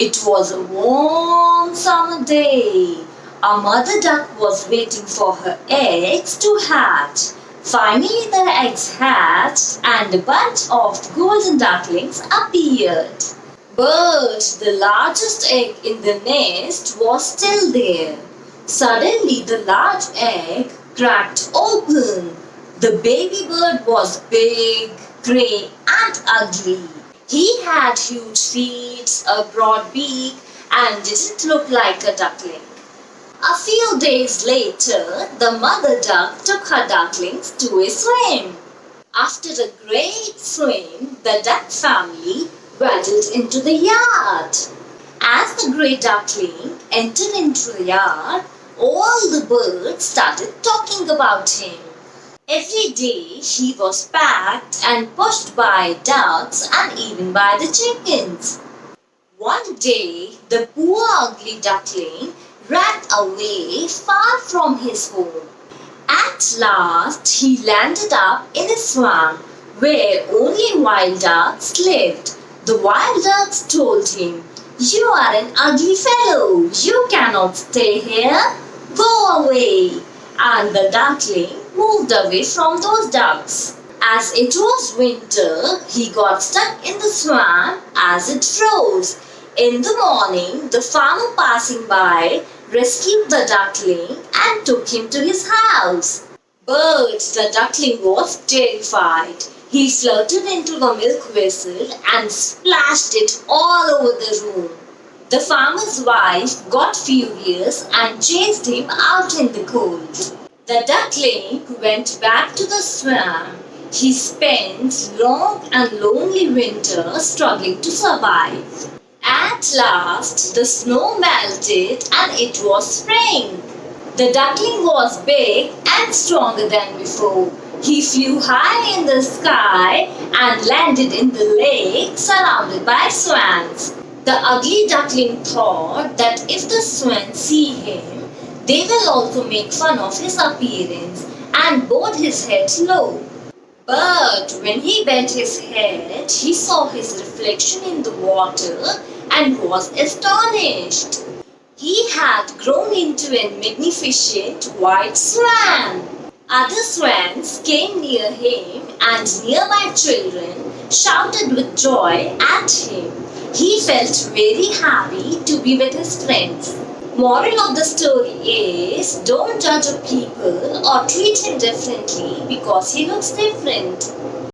It was a warm summer day. A mother duck was waiting for her eggs to hatch. Finally, the eggs hatched and a bunch of golden ducklings appeared. But the largest egg in the nest was still there. Suddenly, the large egg cracked open. The baby bird was big, grey, and ugly. He had huge feet, a broad beak, and didn't look like a duckling. A few days later, the mother duck took her ducklings to a swim. After a great swim, the duck family waddled into the yard. As the grey duckling entered into the yard, all the birds started talking about him. Every day he was packed and pushed by ducks and even by the chickens. One day the poor ugly duckling ran away far from his home. At last he landed up in a swamp where only wild ducks lived. The wild ducks told him, "You are an ugly fellow. You cannot stay here. Go away." And the duckling moved away from those ducks. As it was winter, he got stuck in the swamp as it froze. In the morning, the farmer passing by rescued the duckling and took him to his house. But the duckling was terrified. He floated into the milk vessel and splashed it all over the room. The farmer's wife got furious and chased him out in the cold. The duckling went back to the swamp. He spent long and lonely winters struggling to survive. At last, the snow melted and it was spring. The duckling was big and stronger than before. He flew high in the sky and landed in the lake surrounded by swans. The ugly duckling thought that if the swans see him, they will also make fun of his appearance and bowed his head low. But when he bent his head, he saw his reflection in the water and was astonished. He had grown into a magnificent white swan. Other swans came near him and nearby children shouted with joy at him. He felt very happy to be with his friends. Moral of the story is, don't judge a people or treat him differently because he looks different.